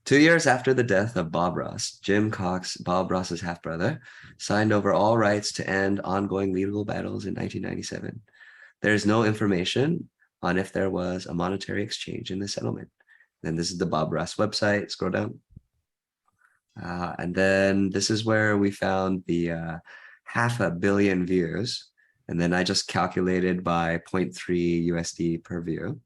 2 years after the death of Bob Ross, Jim Cox, Bob Ross's half-brother, signed over all rights to end ongoing legal battles in 1997. There is no information on if there was a monetary exchange in the settlement. Then this is the Bob Ross website. Scroll down. And then this is where we found the 500 million views. And then I just calculated by 0.3 USD per view,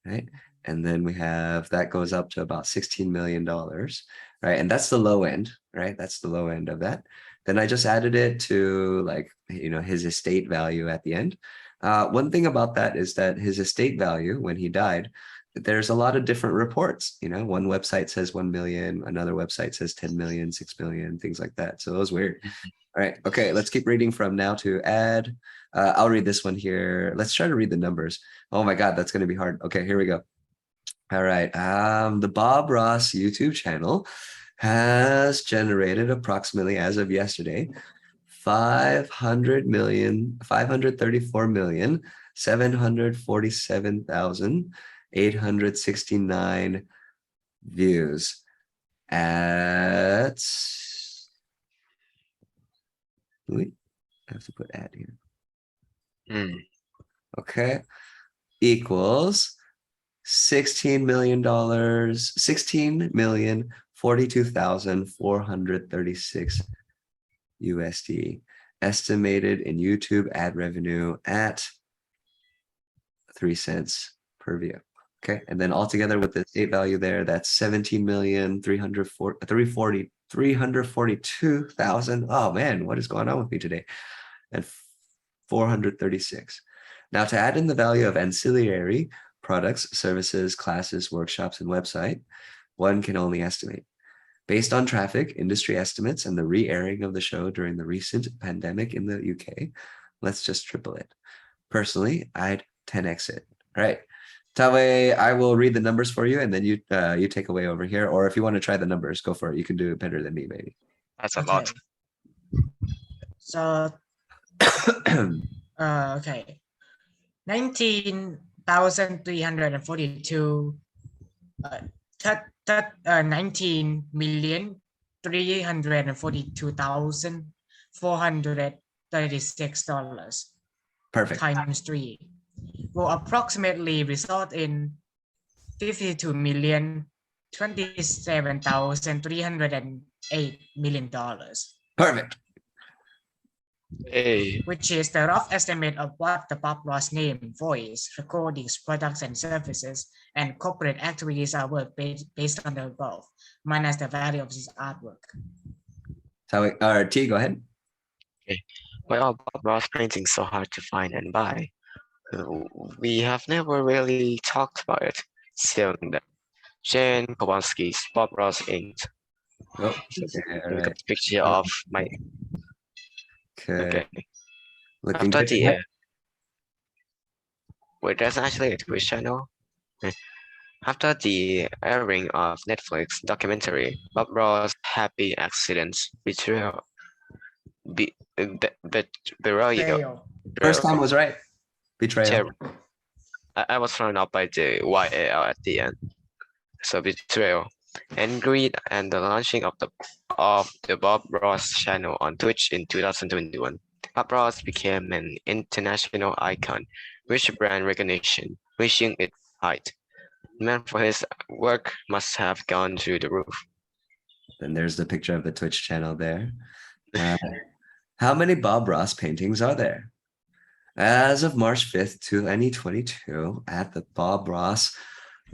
right? And then we have, that goes up to about $16 million, right? And that's the low end, right? That's the low end of that. Then I just added it to like, his estate value at the end. One thing about that is that his estate value when he died, there's a lot of different reports. One website says 1 million, another website says 10 million, 6 million, things like that. So it was weird. All right. Okay. Let's keep reading from now to add. I'll read this one here. Let's try to read the numbers. Oh my God, that's going to be hard. Okay, here we go. All right. The Bob Ross YouTube channel has generated approximately, as of yesterday, 534,747,869 views at, wait, I have to put ad here. Okay, equals $16 million, 16,042,436 USD, estimated in YouTube ad revenue at 3 cents per view. Okay, and then altogether with the estate value there, that's 17,342,000. Oh man, what is going on with me today? And 436. Now to add in the value of ancillary products, services, classes, workshops, and website, one can only estimate. Based on traffic, industry estimates, and the re-airing of the show during the recent pandemic in the UK, let's just triple it. Personally, I'd 10x it. All right. Tawe, I will read the numbers for you, and then you take away over here. Or if you want to try the numbers, go for it. You can do it better than me, maybe. That's a lot. So, okay. 19,342 $19,342,436 Perfect. times 3 will approximately result in $52,027,308 million. Perfect. Hey. Which is the rough estimate of what the Bob Ross name, voice, recordings, products and services, and corporate activities are worth based on the above, minus the value of his artwork. T, go ahead. Okay. Why are Bob Ross paintings so hard to find and buy? We have never really talked about it. Seeing that Shane Kowalski's Bob Ross inked. Oh, okay, all right. A picture of my. Okay. Looking After good. the wait, that's actually a Twitch channel. After the airing of Netflix documentary Bob Ross' Happy Accidents Betrayal. First time was right. Betrayal. I was thrown out by the YAL at the end. So betrayal and greed, and the launching of the Bob Ross channel on Twitch in 2021. Bob Ross became an international icon, with brand recognition reaching its height. Demand for his work must have gone through the roof. Then there's the picture of the Twitch channel there. How many Bob Ross paintings are there? As of March 5th, 2022, at the Bob Ross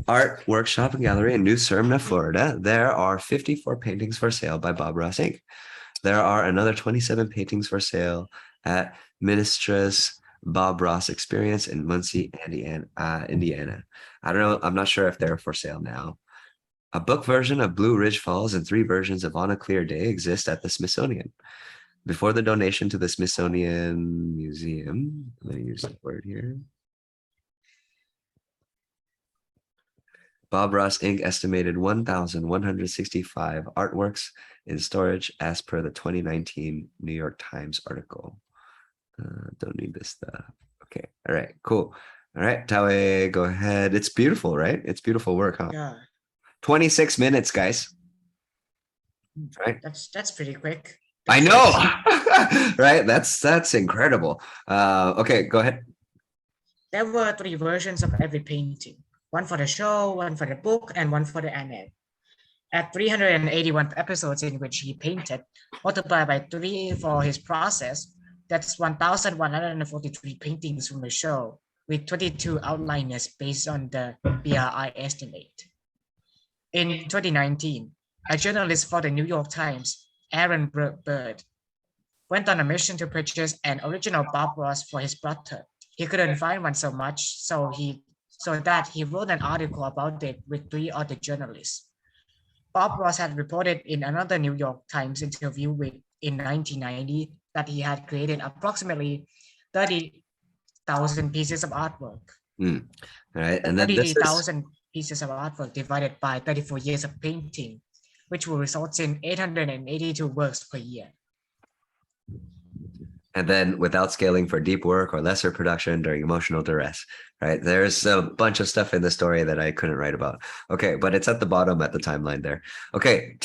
Art Workshop and Gallery in New Smyrna, Florida, there are 54 paintings for sale by Bob Ross Inc. There are another 27 paintings for sale at Ministra's Bob Ross Experience in Muncie, Indiana. I don't know. I'm not sure if they're for sale now. A book version of Blue Ridge Falls and 3 versions of On a Clear Day exist at the Smithsonian. Before the donation to the Smithsonian Museum, let me use the word here. Bob Ross Inc. estimated 1,165 artworks in storage as per the 2019 New York Times article. Don't need this stuff. Okay. All right. Cool. All right. Tawe, go ahead. It's beautiful, right? It's beautiful work, huh? Yeah. 26 minutes, guys. Right. That's pretty quick. I That's know, nice. right? That's incredible. Okay, go ahead. There were 3 versions of every painting, one for the show, one for the book, and one for the anime. At 381 episodes in which he painted, multiplied by 3 for his process, that's 1,143 paintings from the show, with 22 outliners based on the BRI estimate. In 2019, a journalist for the New York Times, Aaron Bird, went on a mission to purchase an original Bob Ross for his brother. He couldn't find one so much, so that he wrote an article about it with 3 other journalists. Bob Ross had reported in another New York Times interview in 1990 that he had created approximately 30,000 pieces of artwork. All right, and then this is 30,000 pieces of artwork divided by 34 years of painting, which will result in 882 works per year. and then without scaling for deep work or lesser production during emotional duress, right? There's a bunch of stuff in the story that I couldn't write about. Okay, but it's at the bottom at the timeline there. Okay,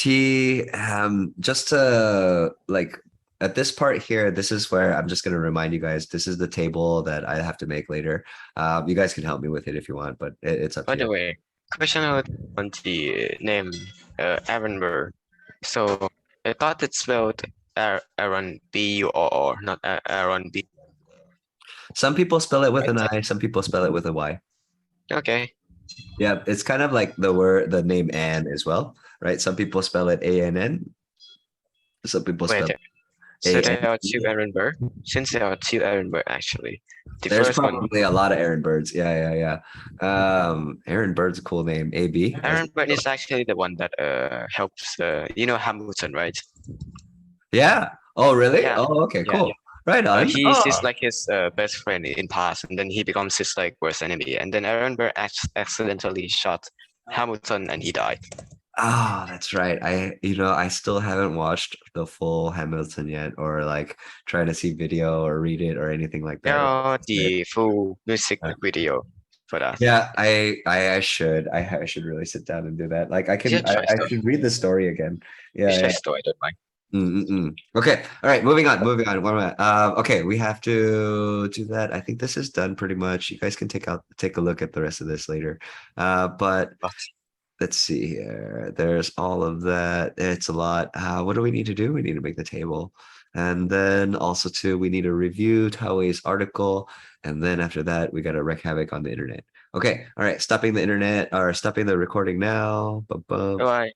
just to like at this part here, this is where I'm just going to remind you guys, this is the table that I have to make later. You guys can help me with it if you want, but it's up By to the you. way, question on the name Aaron Burr. So I thought it's spelled Aaron B-U-R-R, not Aaron B. Some people spell it with an I, some people spell it with a Y. Okay. Yeah, it's kind of like the name Ann as well, right? Some people spell it A-N-N. Some people spell Wait, it so there are 2 A-N-E. Aaron Burr? Since there are 2 Aaron Burr actually. The There's first one, probably a lot of Aaron Birds. Yeah. Aaron Bird's a cool name. AB. Aaron Burr is actually the one that helps Hamilton, right? Yeah. Oh, really? Yeah. Oh, okay, Yeah. cool. Right on. He's Oh. like his best friend in past, and then he becomes his like worst enemy. And then Aaron Burr accidentally shot Hamilton, and he died. Ah, that's right. I still haven't watched the full Hamilton yet, or like trying to see video or read it or anything like There that. are the full music Uh, video for that. Yeah, I should. I should really sit down and do that. Like I Just try I to. should read the story again. It's Yeah. just I don't mind. Okay. All right. Moving on. Where am I? Okay. We have to do that. I think this is done pretty much. You guys can take a look at the rest of this later. But let's see here. There's all of that. It's a lot. What do we need to do? We need to make the table. And then also too, we need to review Tawei's article. And then after that, we got to wreak havoc on the internet. Okay. All right. Stopping the internet or stopping the recording now. Bum, bum. Bye.